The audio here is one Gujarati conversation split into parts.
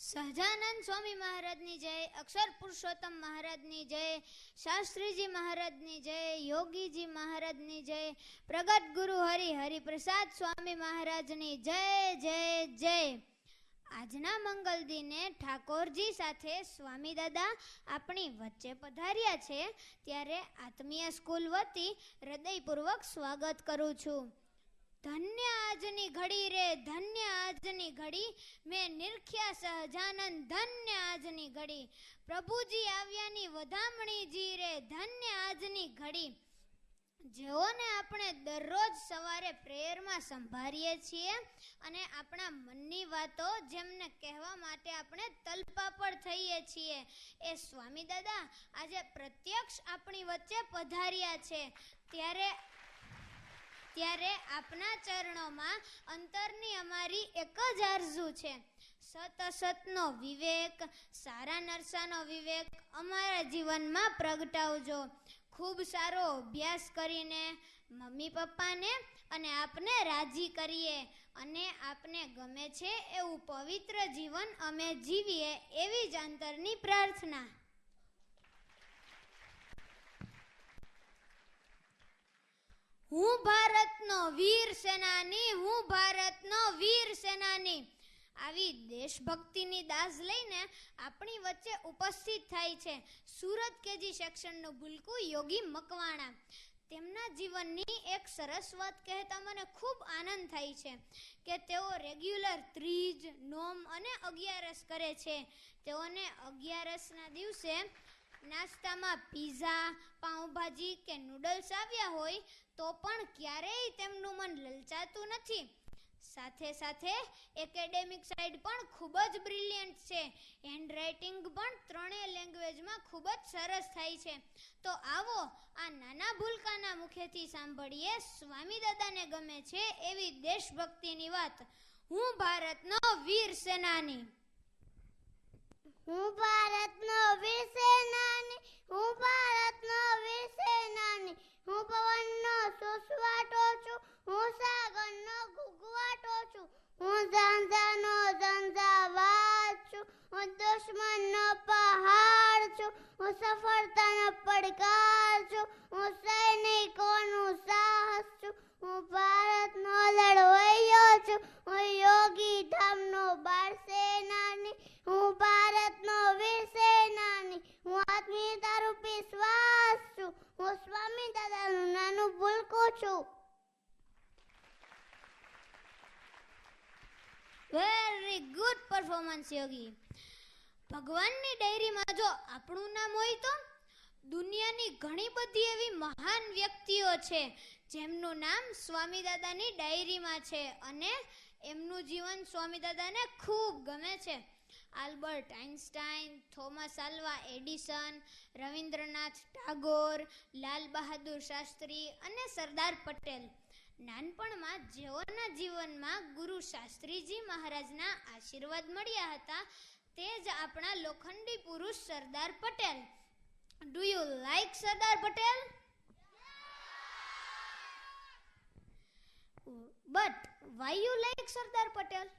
સહજાનંદ સ્વામી મહારાજની જય, અક્ષર પુરુષોત્તમ મહારાજની જય, શાસ્ત્રીજી મહારાજની જય, યોગીજી મહારાજની જય, પ્રગટ ગુરુ હરિપ્રસાદ સ્વામી મહારાજની જય જય જય. આજના મંગલ દિને ઠાકોરજી સાથે સ્વામી દાદા આપણી વચ્ચે પધાર્યા છે, ત્યારે આત્મીય સ્કૂલ વતી હૃદયપૂર્વક સ્વાગત કરું છું. ધન્ય આજની ઘડી રે ધન્ય આજની ઘડી, મેં નિરખ્યા સહજાનંદ ધન્ય આજની ઘડી, પ્રભુજી આવ્યાની વધામણી જી રે ધન્ય આજની ઘડી. જેઓને આપણે દરરોજ સવારે પ્રેયરમાં સંભાળીએ છીએ અને આપણા મનની વાતો જેમને કહેવા માટે આપણે તલપાપડ થઈએ છીએ, એ સ્વામી દાદા આજે પ્રત્યક્ષ આપણી વચ્ચે પધાર્યા છે. ત્યારે આપના ચરણોમાં અંતરની અમારી એક જ આરઝુ છે, સત અસતનો વિવેક, સારા નરસાનો વિવેક અમારા જીવનમાં પ્રગટાવજો. ખૂબ સારો અભ્યાસ કરીને મમ્મી પપ્પાને અને આપને રાજી કરીએ અને આપને ગમે છે એવું પવિત્ર જીવન અમે જીવીએ, એવી જ અંતરની પ્રાર્થના. હું ભારતનો વીર સેનાની, હું ભારતનો વીર સેનાની. આવી દેશભક્તિની દાઝ લઈને આપણી વચ્ચે ઉપસ્થિત થાય છે સુરત કેજી સેક્શનનું ભૂલકું યોગી મકવાણા. તેમના જીવનની એક સરસ વાત કહેતા મને ખૂબ આનંદ થાય છે કે તેઓ રેગ્યુલર ત્રીજ, નોમ અને અગિયારસ કરે છે. તેઓને અગિયારસના દિવસે નાસ્તામાં પીઝા, પાઉંભાજી કે નૂડલ્સ આવ્યા હોય તો પણ ક્યારેય તેમનું મન લલચાતું નથી. સાથે સાથે એકેડેમિક સાઈડ પણ ખૂબ જ બ્રિલિયન્ટ છે. હેન્ડરાઇટિંગ પણ ત્રણેય લેંગ્વેજમાં ખૂબ જ સરસ થાય છે. તો આવો આ નાના ભૂલકાના મુખેથી સાંભળીએ સ્વામી દાદાને ગમે છે એવી દેશભક્તિની વાત. હું ભારતનો વીર સેનાની. હું ભારતનો વીર સેનાની, હું ભારતનો વીર સેનાની, હું પવનનો સુસવાટો છું, હું સાગરનો ઘૂઘવાટો છું, હું ઝંઝાનો ઝંઝાવાત છું, હું દુશ્મનનો પહાડ છું, હું સફળતાનો પડકાર છું, હું સૈનિકોનું સાહસ છું, હું ભારતનો લડવૈયો છું, હું યોગી ધામનો બાળ સેનાની, હું ભારતનો વીર સેનાની, હું આત્મીયતા રૂપી શ્વાસ છું, હું સ્વામી દાદાનું નાનું ભૂલકું છું. વેરી ગુડ પરફોર્મન્સ યોગી. ભગવાનની ડાયરીમાં જો આપણું નામ હોય તો દુનિયાની ઘણી બધી એવી મહાન વ્યક્તિઓ છે જેમનું નામ સ્વામી દાદાની ડાયરીમાં છે અને એમનું જીવન સ્વામી દાદાને ખૂબ ગમે છે. Albert Einstein, Thomas Alva Edison, Rabindranath Tagore, Lal Bahadur Shastri અને સરદાર પટેલ. નાનપણમાં જેઓના જીવનમાં ગુરુ શાસ્ત્રીજી મહારાજના આશીર્વાદ મળ્યા હતા તે જ આપણા લોખંડી પુરુષ Sardar Patel. Do you like Sardar Patel? But why you like Sardar Patel?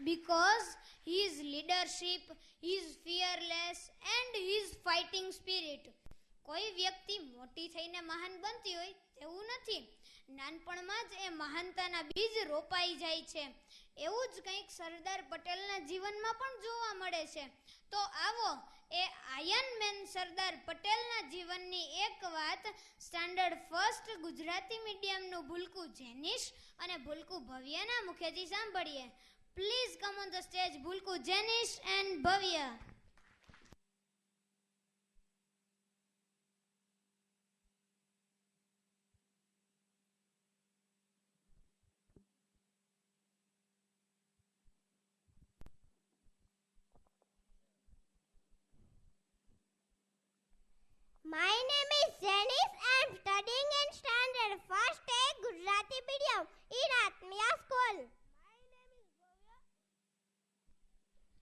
Because his leadership, his fearless and his fighting spirit. કોઈ વ્યક્તિ મોટી થઈને મહાન બનતી હોય તેવું નથી, નાનપણમાં જ એ મહાનતાના બીજ રોપાઈ જાય છે. એવું જ કંઈક સરદાર પટેલના જીવનમાં પણ જોવા મળે છે. તો આવો એ આયન મેન સરદાર પટેલના જીવનની એક વાત સ્ટાન્ડર્ડ ફર્સ્ટ ગુજરાતી મીડિયમનું ભૂલકું જેનિશ અને ભૂલકું ભવ્યના મુખેથી સાંભળીએ. Please come on the stage, Bhulku Janish and Bhavya. My name is Janice. I am studying in standard first A Gujarati medium in Atmiya School.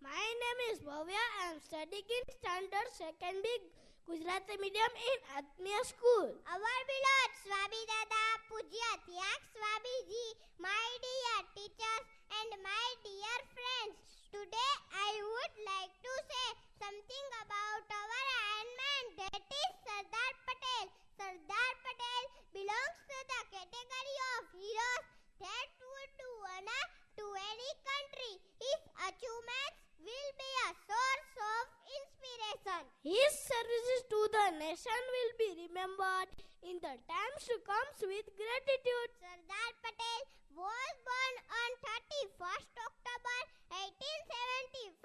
My name is Bhavya. I am studying in standard second B Gujarati medium in Atmiya School. Our beloved Swami Dada, Pujya Tyak Swamiji and my dear friends, today I would like to say something about our Iron Man, that is Sardar Patel. Sardar Patel belongs to the category of heroes that would do honor to any country. His achievements will be a source of inspiration. His services to the nation will be remembered in the times to come with gratitude. Sardar Patel was born on 31st October 1875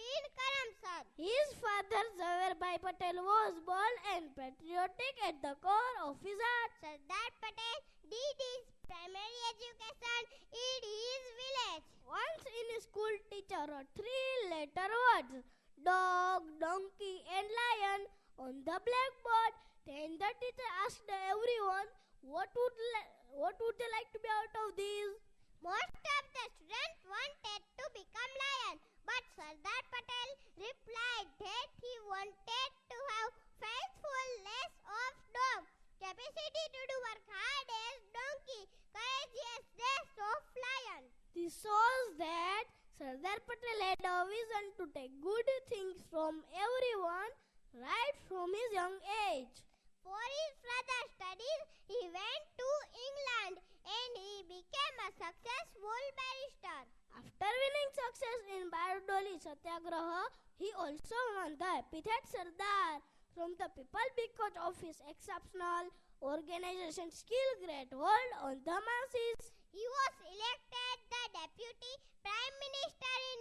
in Karamsad. His father Zavarbhai Patel was bold and patriotic at the core of his heart. Sardar Patel did his primary education in his village. Once in school, teacher wrote 3-letter words, dog, donkey and lion, on the blackboard. Then the teacher asked everyone, what would they like to be out of these? Most of the students wanted to become lion, but Sardar Patel replied that he wanted to have faithfulness of dog, capacity to do work hard as donkey, courageousness of lion. This shows that Sardar Patel had a vision to take good things from everyone right from his young age. For his further studies, he went to England and he became a successful barrister. After winning success in Bardoli Satyagraha, he also won the epithet Sardar from the people because of his exceptional organization skill, great hold on the masses. He was elected the Deputy Prime Minister in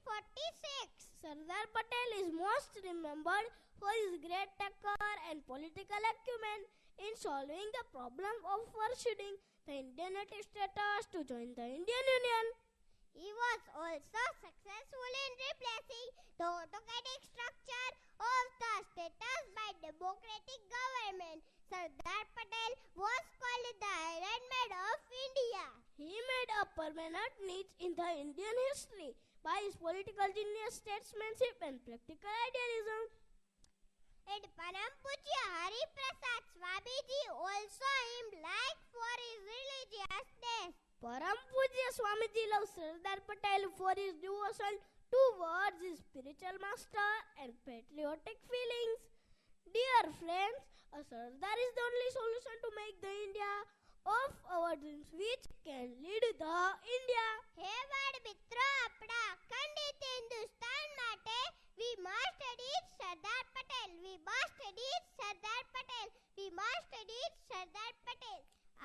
1946. Sardar Patel is most remembered for his great temper and political acumen in solving the problem of pursuing the Indian native status to join the Indian Union. He was also successful in replacing the autocratic structure of the status by democratic government. Sardar Patel was called the Iron Man of India. He made a permanent niche in the Indian history by his political genius, statesmanship and practical idealism. And Param Pujya Hari Prasad Swamiji also him like for his religiousness. Param Pujya Swamiji loves Sardar Patel for his devotion towards his spiritual master and patriotic feelings. Dear friends, a Sardar is the only solution to make the India of our dreams which can lead the India. હે બાળ મિત્રો, આપણા અખંડિત હિન્દુસ્તાન માટે we must edit Sardar Patel. We must edit Sardar Patel. We must edit Sardar Patel.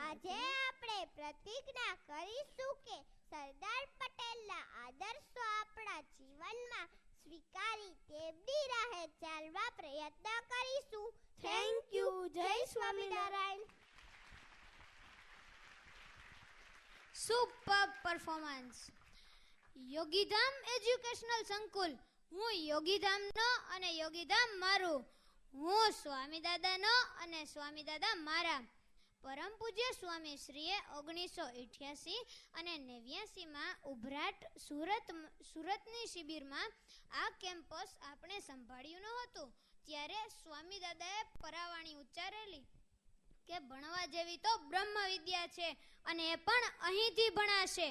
આજે આપણે પ્રતિજ્ઞા કરીશું કે સરદાર પટેલના આદર્શો આપણા જીવનમાં સ્વીકારી તેમની રાહે ચાલવા પ્રયત્ન કરીશું. Thank you. જય Swaminarayan. Super performance. Yogidham educational સંકુલ. હું યોગીધામનો અને યોગીધામ મારું. હું સ્વામી દાદાનો અને સ્વામી દાદા મારા. પરમ પૂજ્ય સ્વામી શ્રીએ 1988 અને 89માં ઉભરાટ સુરતની શિબિરમાં આ કેમ્પસ આપણે સંભાળ્યું નહોતું. ત્યારે સ્વામી દાદાએ પરાવાણી ઉચ્ચારેલી કે ભણવા જેવી તો બ્રહ્મ વિદ્યા છે અને એ પણ અહીંથી ભણાશે.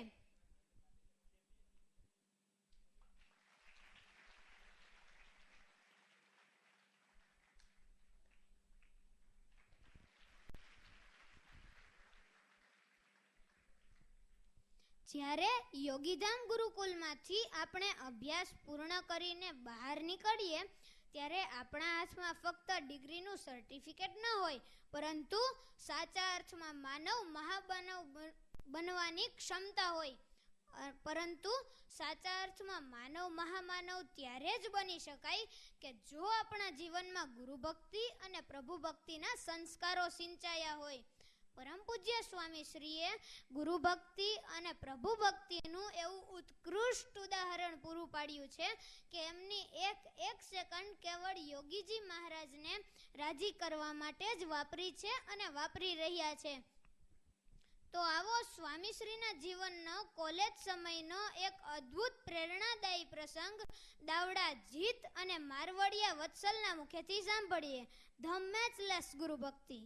જ્યારે યોગીધામ ગુરુકુલમાંથી આપણે અભ્યાસ પૂર્ણ કરીને બહાર નીકળીએ ત્યારે આપણા હાથમાં ફક્ત ડિગ્રીનું સર્ટિફિકેટ ન હોય, પરંતુ સાચા અર્થમાં માનવ મહામાનવ બનવાની ક્ષમતા હોય. પરંતુ સાચા અર્થમાં માનવ મહામાનવ ત્યારે જ બની શકાય કે જો આપણા જીવનમાં ગુરુ ભક્તિ અને પ્રભુ ભક્તિના સંસ્કારો સિંચાયા હોય. પરમ પૂજ્ય સ્વામી શ્રીએ ગુરુ ભક્તિ અને પ્રભુ ભક્તિનું એવું ઉત્કૃષ્ટ ઉદાહરણ પૂરું પાડ્યું છે કે એમની એક સેકન્ડ કેવળ યોગીજી મહારાજને રાજી કરવા માટે જ વાપરી છે અને વાપરી રહ્યા છે. તો આવો સ્વામીશ્રીના જીવનનો કોલેજ સમયનો એક અદ્ભુત પ્રેરણાદાયી પ્રસંગ દાવડા જીત અને મારવડિયા વત્સલના મુખેથી સાંભળીએ. ધ મેચલેસ ગુરુ ભક્તિ.